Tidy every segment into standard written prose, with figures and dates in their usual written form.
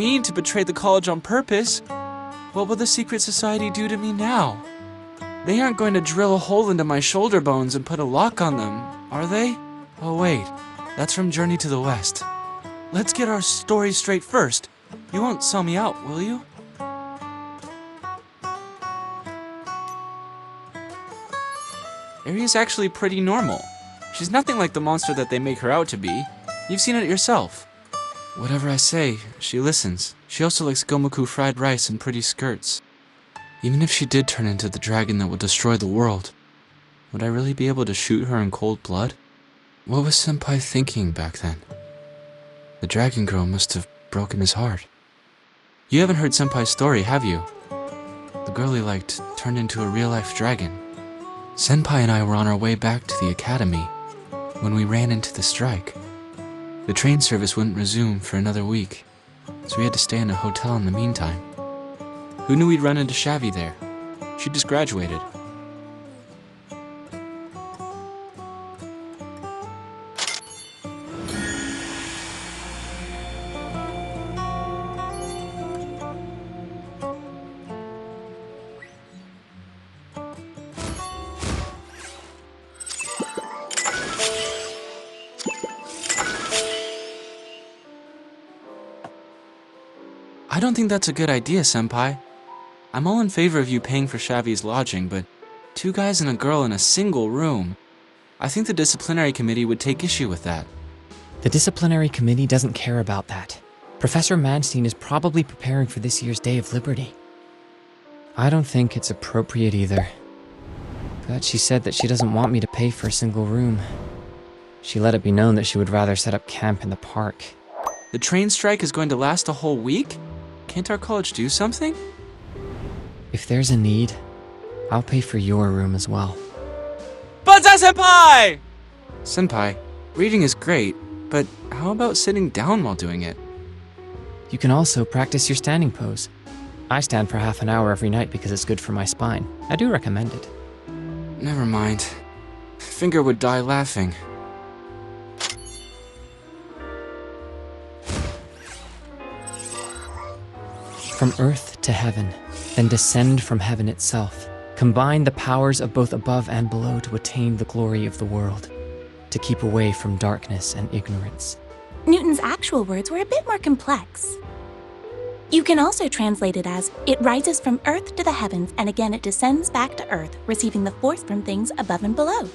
mean to betray the college on purpose. What will the secret society do to me now? They aren't going to drill a hole into my shoulder bones and put a lock on them, are they? Oh wait, that's from Journey to the West. Let's get our story straight first. You won't sell me out, will you? Ari's actually pretty normal. She's nothing like the monster that they make her out to be. You've seen it yourself. Whatever I say, she listens. She also likes gomoku fried rice and pretty skirts. Even if she did turn into the dragon that would destroy the world, would I really be able to shoot her in cold blood? What was Senpai thinking back then? The dragon girl must have broken his heart. You haven't heard Senpai's story, have you? The girl he liked turned into a real-life dragon. Senpai and I were on our way back to the academy when we ran into the strike. The train service wouldn't resume for another week, so we had to stay in a hotel in the meantime. Who knew we'd run into Shavi there? She just graduated. I don't think that's a good idea, Senpai. I'm all in favor of you paying for Shavi's lodging, but 2 guys and a girl in a single room. I think the disciplinary committee would take issue with that. The disciplinary committee doesn't care about that. Professor Manstein is probably preparing for this year's Day of Liberty. I don't think it's appropriate either. But she said that she doesn't want me to pay for a single room. She let it be known that she would rather set up camp in the park. The train strike is going to last a whole week? Can't our college do something? If there's a need, I'll pay for your room as well. Banzai Senpai! Senpai, reading is great, but how about sitting down while doing it? You can also practice your standing pose. I stand for half an hour every night because it's good for my spine. I do recommend it. Never mind. Finger would die laughing. From earth to heaven, then descend from heaven itself. Combine the powers of both above and below to attain the glory of the world, to keep away from darkness and ignorance. Newton's actual words were a bit more complex. You can also translate it as, it rises from earth to the heavens, and again it descends back to earth, receiving the force from things above and below.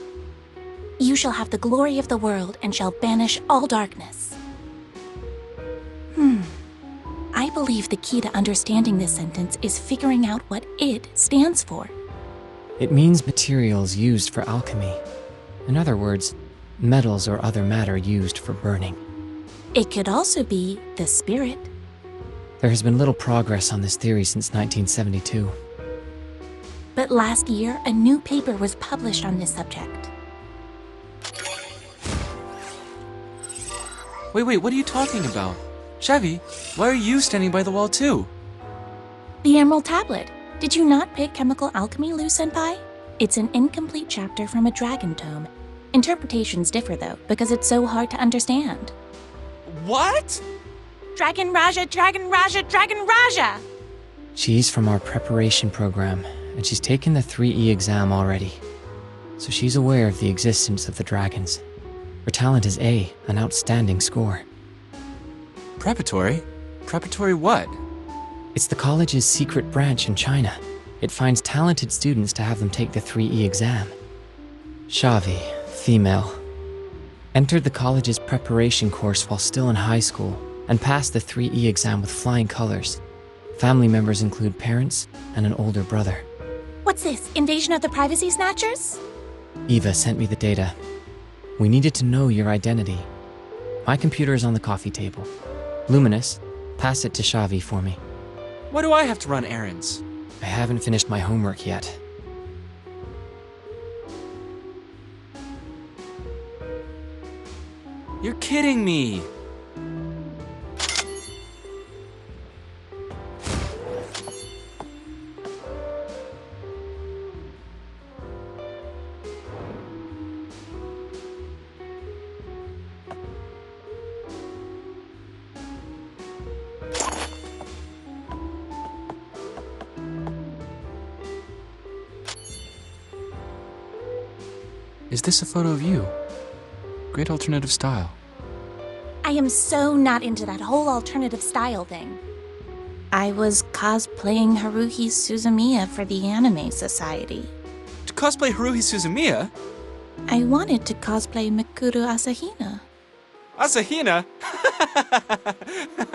You shall have the glory of the world, and shall banish all darkness. I believe the key to understanding this sentence is figuring out what it stands for. It means materials used for alchemy. In other words, metals or other matter used for burning. It could also be the spirit. There has been little progress on this theory since 1972. But last year, a new paper was published on this subject. Wait, what are you talking about? Shavi, why are you standing by the wall too? The Emerald Tablet. Did you not pick Chemical Alchemy, Liu Senpai? It's an incomplete chapter from a dragon tome. Interpretations differ though, because it's so hard to understand. What? Dragon Raja, Dragon Raja, Dragon Raja! She's from our preparation program, and she's taken the 3E exam already. So she's aware of the existence of the dragons. Her talent is A, an outstanding score. Preparatory? Preparatory what? It's the college's secret branch in China. It finds talented students to have them take the 3E exam. Shavi, female, entered the college's preparation course while still in high school and passed the 3E exam with flying colors. Family members include parents and an older brother. What's this, invasion of the privacy snatchers? Eva sent me the data. We needed to know your identity. My computer is on the coffee table. Luminous, pass it to Shavi for me. Why do I have to run errands? I haven't finished my homework yet. You're kidding me! Is this a photo of you? Great alternative style. I am so not into that whole alternative style thing. I was cosplaying Haruhi Suzumiya for the Anime Society. To cosplay Haruhi Suzumiya? I wanted to cosplay Mikuru Asahina, Asahina?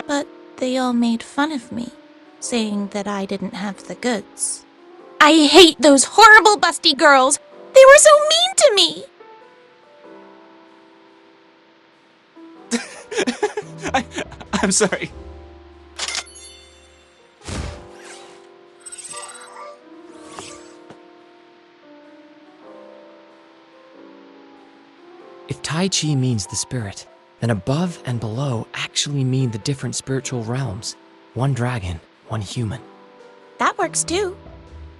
but they all made fun of me, saying that I didn't have the goods. I hate those horrible busty girls! They were so mean to me! I'm sorry. If Tai Chi means the spirit, then above and below actually mean the different spiritual realms. One dragon, one human. That works too.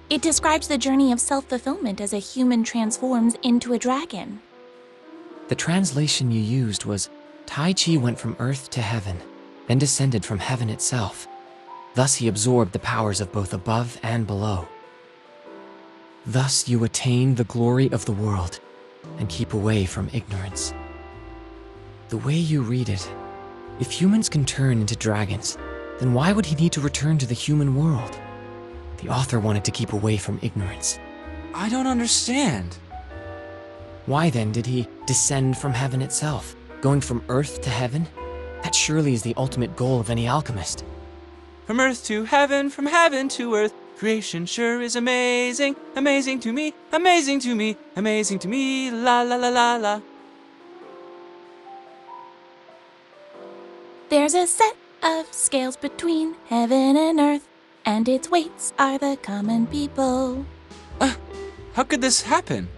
It describes the journey of self-fulfillment as a human transforms into a dragon. The translation you used was, Tai Chi went from earth to heaven, then descended from heaven itself. Thus he absorbed the powers of both above and below. Thus you attain the glory of the world and keep away from ignorance. The way you read it, if humans can turn into dragons, then why would he need to return to the human world? The author wanted to keep away from ignorance. I don't understand. Why then did he descend from heaven itself, going from earth to heaven? That surely is the ultimate goal of any alchemist. From earth to heaven, from heaven to earth, creation sure is amazing, amazing to me, amazing to me, amazing to me, la la la la la. There's a set of scales between heaven and earth, and its weights are the common people. How could this happen?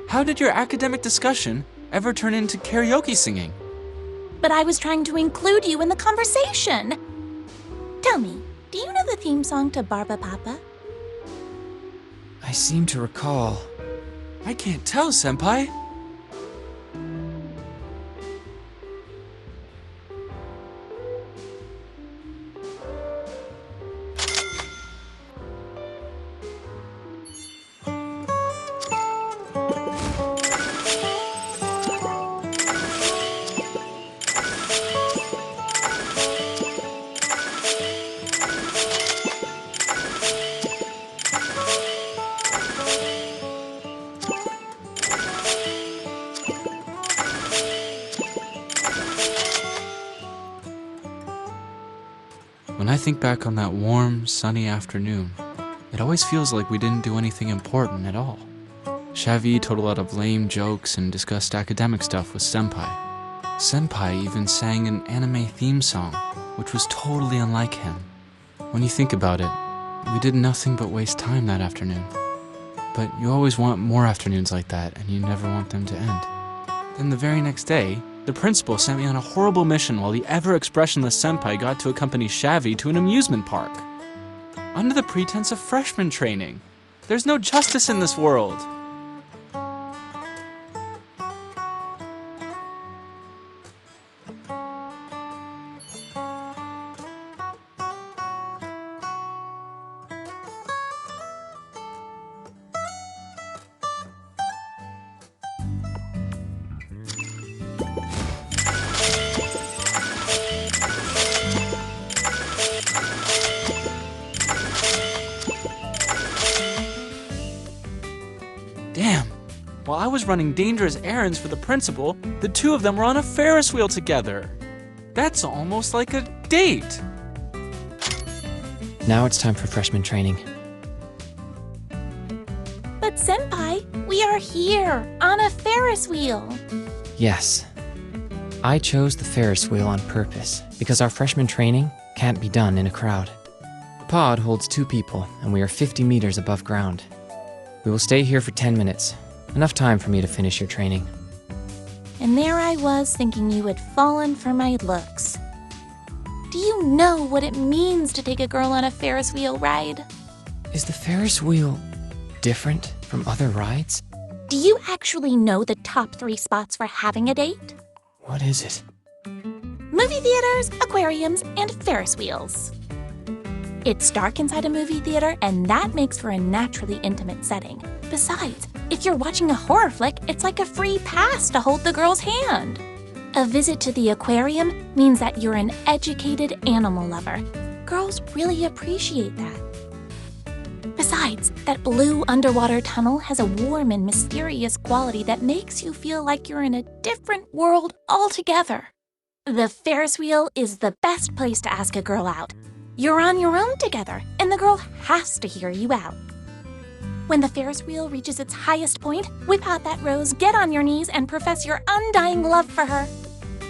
How did your academic discussion ever turn into karaoke singing? But I was trying to include you in the conversation. Tell me, do you know the theme song to Barba Papa? I seem to recall. I can't tell, Senpai. When I think back on that warm, sunny afternoon, it always feels like we didn't do anything important at all. Shavi told a lot of lame jokes and discussed academic stuff with Senpai. Senpai even sang an anime theme song, which was totally unlike him. When you think about it, we did nothing but waste time that afternoon. But you always want more afternoons like that, and you never want them to end. Then the very next day, the principal sent me on a horrible mission while the ever-expressionless Senpai got to accompany Shavi to an amusement park. Under the pretense of freshman training. There's no justice in this world. Damn. While I was running dangerous errands for the principal, the two of them were on a Ferris wheel together. That's almost like a date. Now it's time for freshman training. But Senpai, we are here, on a Ferris wheel. Yes. I chose the Ferris wheel on purpose, because our freshman training can't be done in a crowd. The pod holds 2 people, and we are 50 meters above ground. We will stay here for 10 minutes. Enough time for me to finish your training. And there I was thinking you had fallen for my looks. Do you know what it means to take a girl on a Ferris wheel ride? Is the Ferris wheel different from other rides? Do you actually know the top 3 spots for having a date? What is it? Movie theaters, aquariums, and Ferris wheels. It's dark inside a movie theater, and that makes for a naturally intimate setting. Besides, If you're watching a horror flick, it's like a free pass to hold the girl's hand. A visit to the aquarium means that you're an educated animal lover. Girls really appreciate that. Besides, that blue underwater tunnel has a warm and mysterious quality that makes you feel like you're in a different world altogether. The Ferris wheel is the best place to ask a girl out. You're on your own together, and the girl has to hear you out. When the Ferris wheel reaches its highest point, whip out that rose, get on your knees, and profess your undying love for her.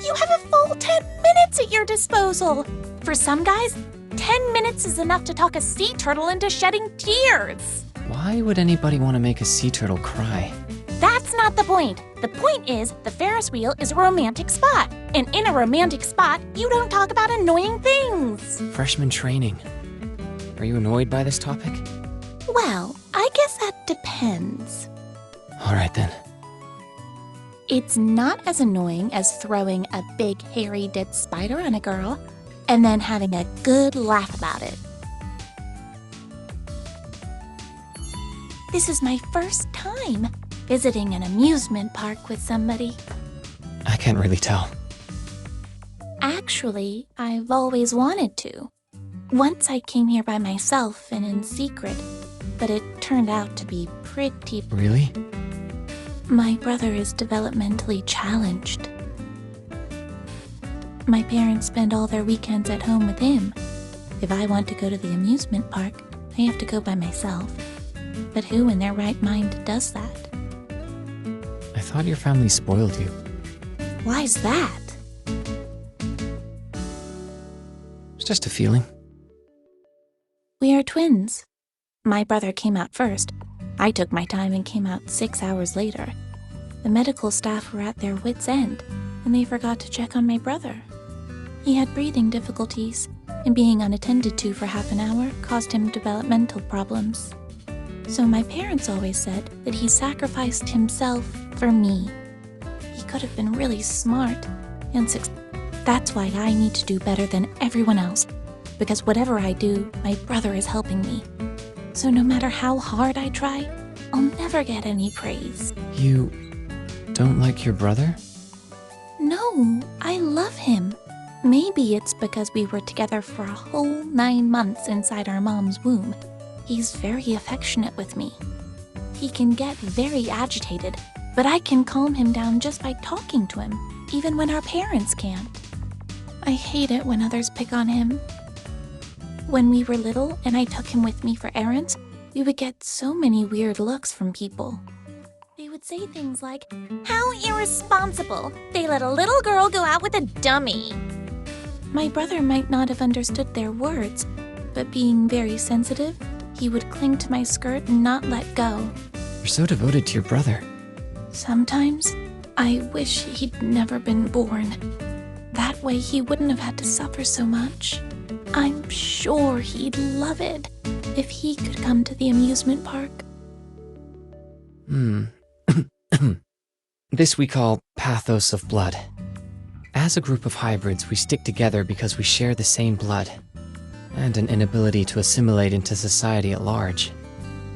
You have a full 10 minutes at your disposal. For some guys, 10 minutes is enough to talk a sea turtle into shedding tears. Why would anybody want to make a sea turtle cry? That's not the point. The point is, the Ferris wheel is a romantic spot. And in a romantic spot, you don't talk about annoying things. Freshman training. Are you annoyed by this topic? Well, I guess that depends. All right then. It's not as annoying as throwing a big, hairy, dead spider on a girl and then having a good laugh about it. This is my first time visiting an amusement park with somebody. I can't really tell. Actually, I've always wanted to. Once I came here by myself and in secret, but it turned out to be pretty... Really? My brother is developmentally challenged. My parents spend all their weekends at home with him. If I want to go to the amusement park, I have to go by myself. But who in their right mind does that? I thought your family spoiled you. Why's that? It's just a feeling. We are twins. My brother came out first. I took my time and came out 6 hours later. The medical staff were at their wits' end, and they forgot to check on my brother. He had breathing difficulties, and being unattended to for half an hour caused him developmental problems. So my parents always said that he sacrificed himself for me. He could have been really smart and That's why I need to do better than everyone else, because whatever I do, my brother is helping me. So no matter how hard I try, I'll never get any praise. You don't like your brother? No, I love him. Maybe it's because we were together for a whole 9 months inside our mom's womb. He's very affectionate with me. He can get very agitated, but I can calm him down just by talking to him, even when our parents can't. I hate it when others pick on him. When we were little and I took him with me for errands, we would get so many weird looks from people. They would say things like, "How irresponsible! They let a little girl go out with a dummy!" My brother might not have understood their words, but being very sensitive, he would cling to my skirt and not let go. You're so devoted to your brother. Sometimes, I wish he'd never been born. That way he wouldn't have had to suffer so much. I'm sure he'd love it if he could come to the amusement park. This we call pathos of blood. As a group of hybrids, we stick together because we share the same blood, and an inability to assimilate into society at large.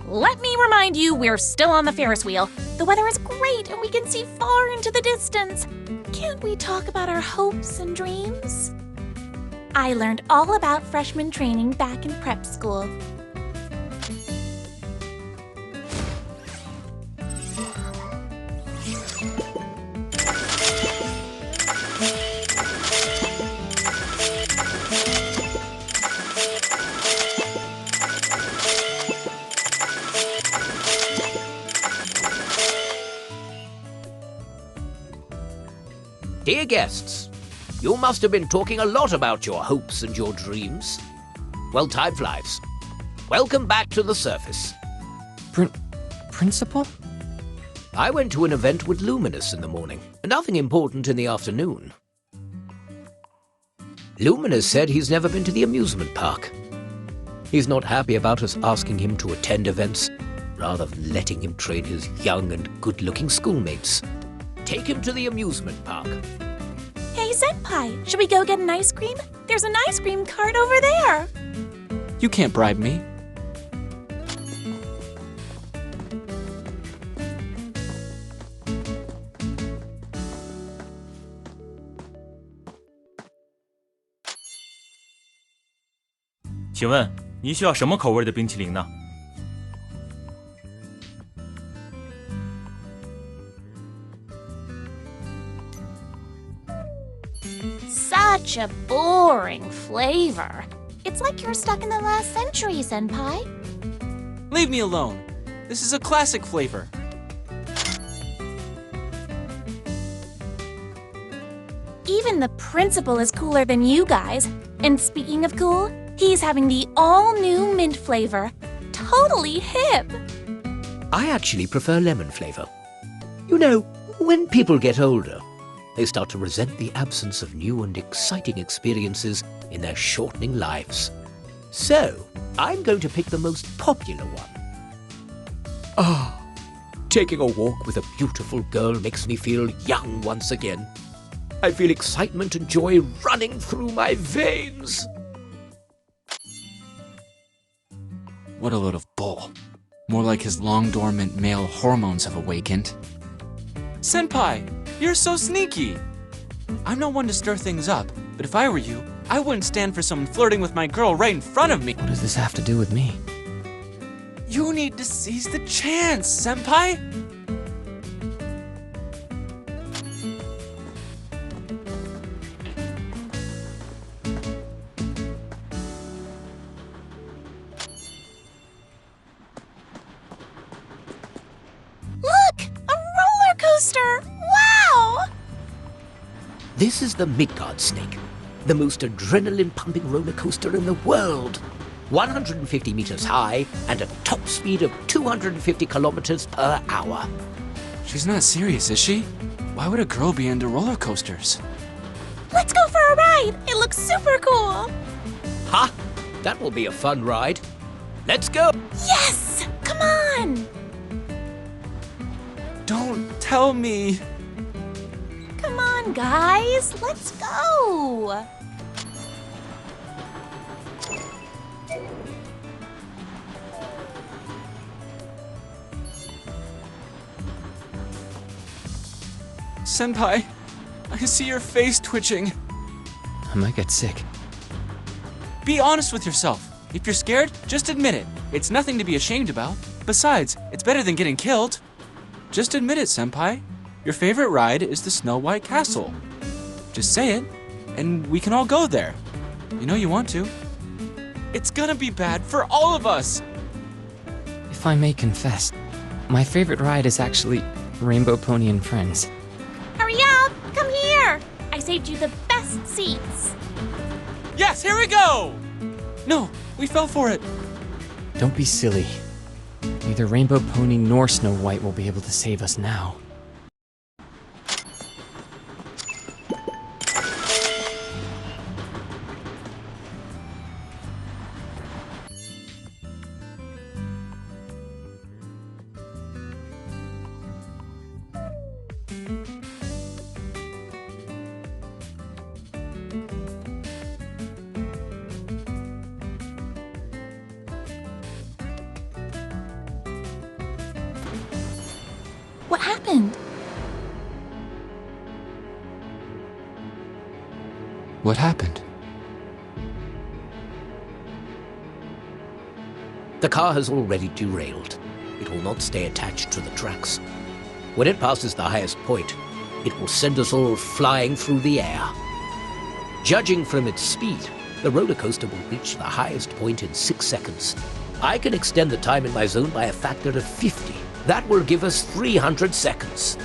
Let me remind you, we're still on the Ferris wheel. The weather is great and we can see far into the distance. Can't we talk about our hopes and dreams? I learned all about freshman training back in prep school. Dear guests, you must have been talking a lot about your hopes and your dreams. Well, time flies. Welcome back to the surface. Principal? I went to an event with Luminous in the morning, and nothing important in the afternoon. Luminous said he's never been to the amusement park. He's not happy about us asking him to attend events, rather than letting him train his young and good-looking schoolmates. Take him to the amusement park. Hey, Senpai, should we go get an ice cream? There's an ice cream cart over there. You can't bribe me. 请问你需要什么口味的冰淇淋呢？ Such a boring flavor. It's like you're stuck in the last century, Senpai. Leave me alone. This is a classic flavor. Even the principal is cooler than you guys. And speaking of cool, he's having the all-new mint flavor. Totally hip. I actually prefer lemon flavor. You know, when people get older, they start to resent the absence of new and exciting experiences in their shortening lives. So, I'm going to pick the most popular one. Ah, taking a walk with a beautiful girl makes me feel young once again. I feel excitement and joy running through my veins. What a load of bull. More like his long-dormant male hormones have awakened. Senpai, you're so sneaky. I'm not one to stir things up, but if I were you, I wouldn't stand for someone flirting with my girl right in front of me. What does this have to do with me? You need to seize the chance, Senpai! Look! A roller coaster! Wow! This is the Midgard Snake, the most adrenaline-pumping roller coaster in the world. 150 meters high and a top speed of 250 kilometers per hour. She's not serious, is she? Why would a girl be into roller coasters? Let's go for a ride! It looks super cool! Ha! That will be a fun ride. Let's go! Yes! Come on! Don't tell me. Come on, guys! Let's go! Senpai, I see your face twitching. I might get sick. Be honest with yourself. If you're scared, just admit it. It's nothing to be ashamed about. Besides, it's better than getting killed. Just admit it, Senpai. Your favorite ride is the Snow White Castle. Just say it, and we can all go there. You know you want to. It's gonna be bad for all of us. If I may confess, my favorite ride is actually Rainbow Pony and Friends. Hurry up! Come here! I saved you the best seats. Yes, here we go! No, we fell for it. Don't be silly. Neither Rainbow Pony nor Snow White will be able to save us now. What happened? What happened? The car has already derailed. It will not stay attached to the tracks. When it passes the highest point, it will send us all flying through the air. Judging from its speed, the roller coaster will reach the highest point in 6 seconds. I can extend the time in my zone by a factor of 50. That will give us 300 seconds.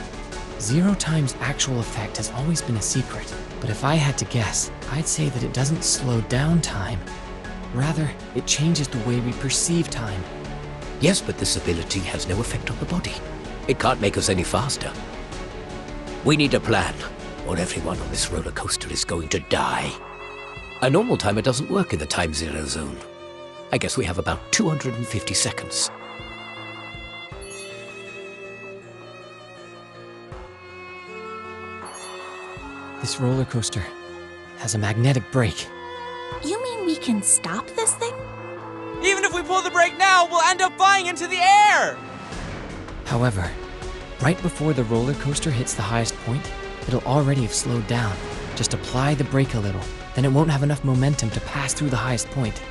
0 times actual effect has always been a secret, but if I had to guess, I'd say that it doesn't slow down time. Rather, it changes the way we perceive time. Yes, but this ability has no effect on the body. It can't make us any faster. We need a plan, or everyone on this roller coaster is going to die. A normal timer doesn't work in the time zero zone. I guess we have about 250 seconds. This roller coaster has a magnetic brake. You mean we can stop this thing? Even if we pull the brake now, we'll end up flying into the air! However, right before the roller coaster hits the highest point, it'll already have slowed down. Just apply the brake a little, then it won't have enough momentum to pass through the highest point.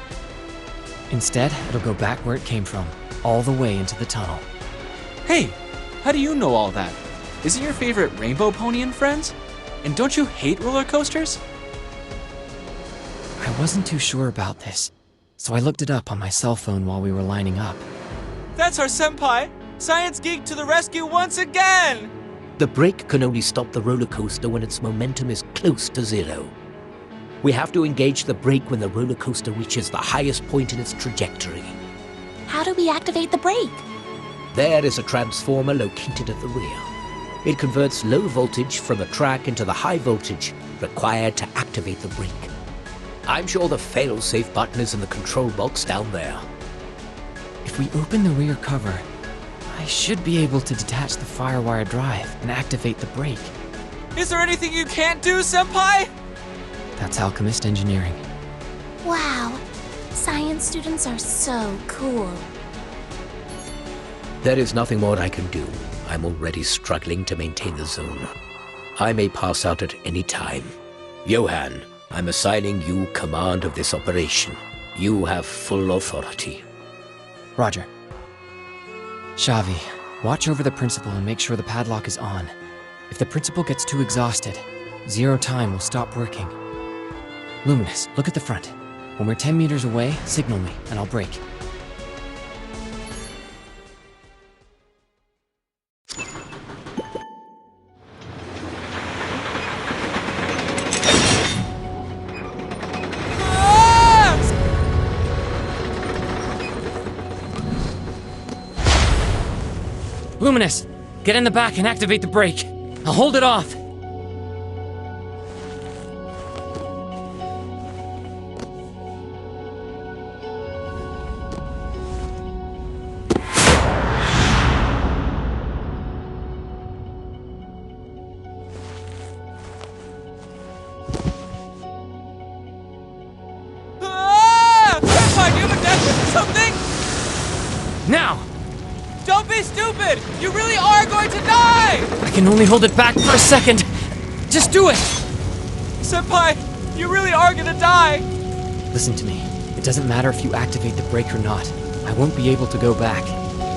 Instead, it'll go back where it came from, all the way into the tunnel. Hey, how do you know all that? Isn't your favorite Rainbow Pony and Friends? And don't you hate roller coasters? I wasn't too sure about this, so I looked it up on my cell phone while we were lining up. That's our senpai! Science geek to the rescue once again! The brake can only stop the roller coaster when its momentum is close to zero. We have to engage the brake when the roller coaster reaches the highest point in its trajectory. How do we activate the brake? There is a transformer located at the rear. It converts low voltage from the track into the high voltage required to activate the brake. I'm sure the fail-safe button is in the control box down there. If we open the rear cover, I should be able to detach the firewire drive and activate the brake. Is there anything you can't do, senpai? That's alchemist engineering. Wow, science students are so cool. There is nothing more I can do. I'm already struggling to maintain the zone. I may pass out at any time. Johan, I'm assigning you command of this operation. You have full authority. Roger. Xavi, watch over the principal and make sure the padlock is on. If the principal gets too exhausted, zero time will stop working. Luminous, look at the front. When we're 10 meters away, signal me, and I'll brake. Luminous, get in the back and activate the brake. I'll hold it off. Senpai, do you have a death wish or something? Now! Don't be stupid! You really are going to die! I can only hold it back for a second. Just do it! Senpai, you really are gonna die! Listen to me. It doesn't matter if you activate the brake or not. I won't be able to go back.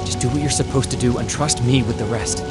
Just do what you're supposed to do and trust me with the rest.